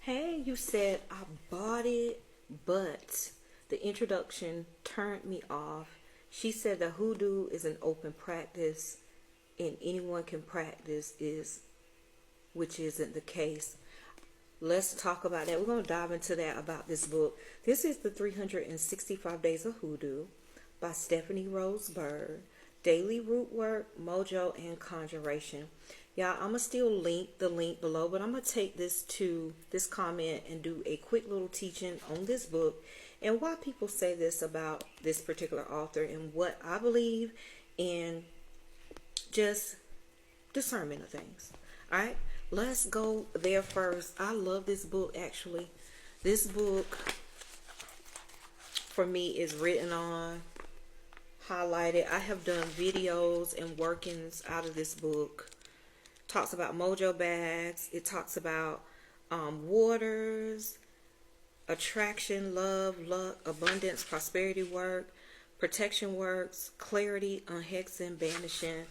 Hey, you said I bought it, but the introduction turned me off. She said that hoodoo is an open practice and anyone can practice which isn't the case. Let's talk about that. We're going to dive into that about this book. This is the 365 Days of Hoodoo by Stephanie Rose Bird. Daily root work, mojo, and conjuration. Y'all, I'm going to still link the link below, but I'm going to take this to this comment and do a quick little teaching on this book and why people say this about this particular author and what I believe in just discernment of things. All right, let's go there first. I love this book, actually. This book, for me, is written on, highlighted. I have done videos and workings out of this book. Talks about mojo bags. It talks about waters, attraction, love, luck, abundance, prosperity work, protection works, clarity, unhexing, banishing.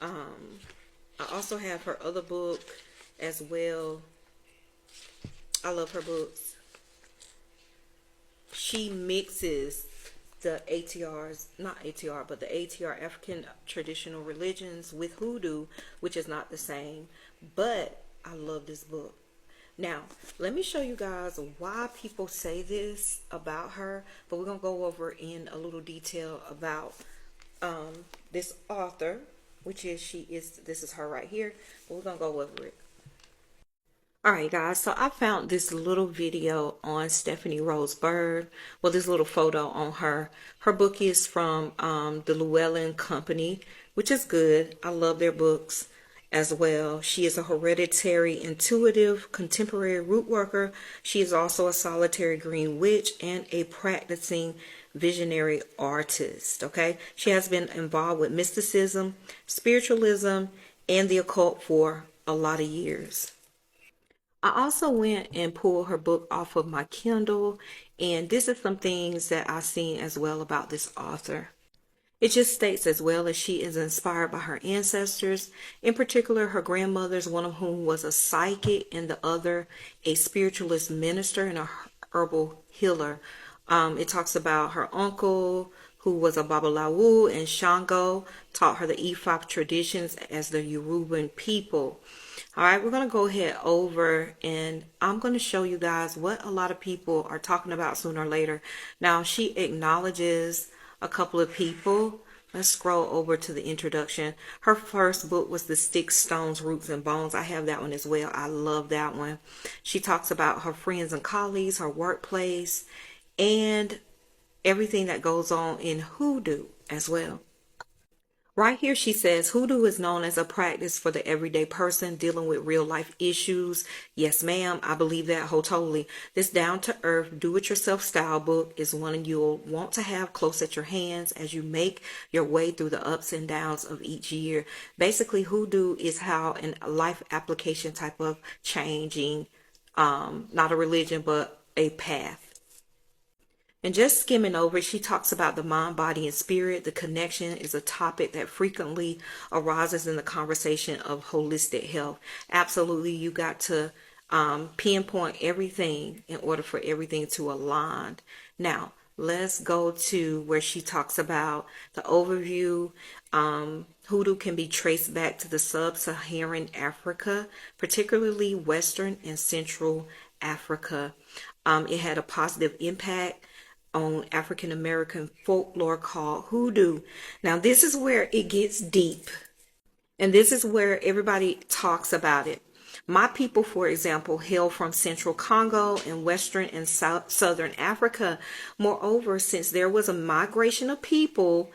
I also have her other book as well. I love her books. She mixes the ATRs, not ATR, but the ATR, African traditional religions, with hoodoo, which is not the same. But I love this book. Now, let me show you guys why people say this about her, but we're going to go over in a little detail about this author, which is, this is her right here, but we're going to go over it. Alright guys, so I found this little video on Stephanie Rose Bird. Well, this little photo on her. Her book is from the Llewellyn Company, which is good. I love their books as well. She is a hereditary, intuitive, contemporary root worker. She is also a solitary green witch and a practicing visionary artist. Okay, she has been involved with mysticism, spiritualism, and the occult for a lot of years. I also went and pulled her book off of my Kindle, and this is some things that I've seen as well about this author. It just states as well as she is inspired by her ancestors, in particular her grandmothers, one of whom was a psychic and the other a spiritualist minister and a herbal healer. It talks about her uncle, who was a Babalawo, and Shango taught her the Ifa traditions as the Yoruban people. All right, we're going to go ahead over and I'm going to show you guys what a lot of people are talking about sooner or later. Now, she acknowledges a couple of people. Let's scroll over to the introduction. Her first book was The Sticks, Stones, Roots, and Bones. I have that one as well. I love that one. She talks about her friends and colleagues, her workplace, and everything that goes on in hoodoo as well. Right here she says, hoodoo is known as a practice for the everyday person dealing with real life issues. Yes, ma'am. I believe that totally. This down to earth, do it yourself style book is one you'll want to have close at your hands as you make your way through the ups and downs of each year. Basically, hoodoo is how a life application type of changing, not a religion, but a path. And just skimming over, she talks about the mind, body, and spirit. The connection is a topic that frequently arises in the conversation of holistic health. Absolutely, you got to pinpoint everything in order for everything to align. Now, let's go to where she talks about the overview. Hoodoo can be traced back to the sub-Saharan Africa, particularly Western and Central Africa. It had a positive impact on African American folklore called hoodoo. Now, this is where it gets deep, and this is where everybody talks about it. My people, for example, hail from Central Congo and Western and Southern Africa. Moreover, since there was a migration of people,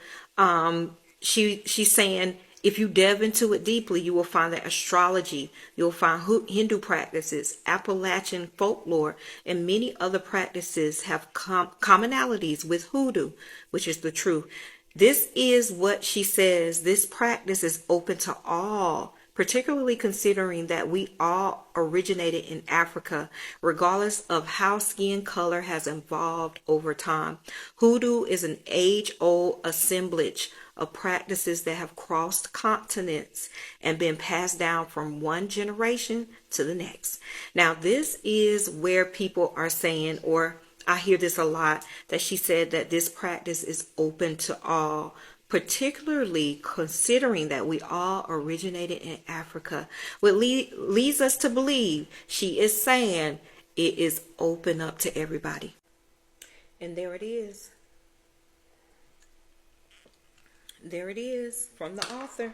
she's saying, if you delve into it deeply, you will find that astrology, you'll find Hindu practices, Appalachian folklore, and many other practices have commonalities with hoodoo, which is the truth. This is what she says. This practice is open to all particularly considering that we all originated in Africa, regardless of how skin color has evolved over time. Hoodoo is an age-old assemblage of practices that have crossed continents and been passed down from one generation to the next. Now, this is where people are saying, or I hear this a lot, that she said that this practice is open to all, particularly considering that we all originated in Africa, which leads us to believe she is saying it is open up to everybody. And there it is. There it is from the author.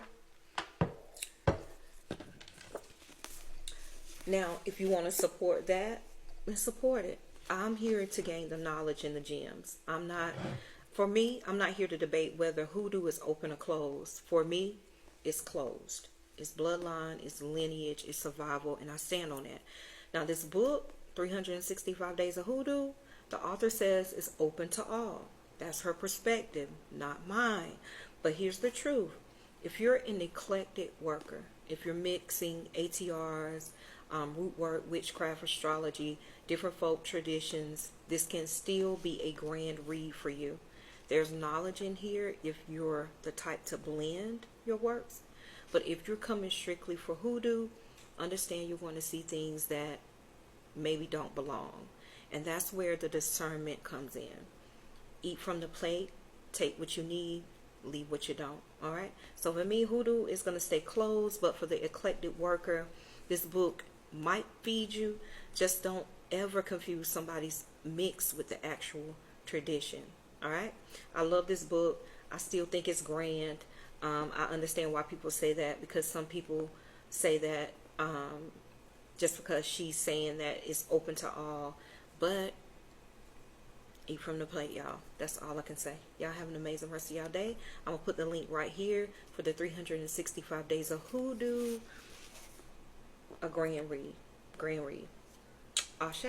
Now, if you want to support that, then support it. I'm here to gain the knowledge and the gems. I'm not here to debate whether hoodoo is open or closed. For me, it's closed. It's bloodline, it's lineage, it's survival, and I stand on that. Now, this book, 365 Days of Hoodoo, the author says it's open to all. That's her perspective, not mine. But here's the truth. If you're an eclectic worker, if you're mixing ATRs, root work, witchcraft, astrology, different folk traditions, this can still be a grand read for you. There's knowledge in here if you're the type to blend your works. But if you're coming strictly for hoodoo, understand you're going to see things that maybe don't belong. And that's where the discernment comes in. Eat from the plate, take what you need, leave what you don't. All right. So for me, hoodoo is going to stay closed, but for the eclectic worker, this book might feed you. Just don't ever confuse somebody's mix with the actual tradition. All right. I love this book. I still think it's grand. I understand why people say that, because some people say that just because she's saying that it's open to all. But eat from the plate, y'all. That's all I can say. Y'all have an amazing rest of y'all day. I'm going to put the link right here for the 365 Days of Hoodoo. A grand read. Grand read. Ashe.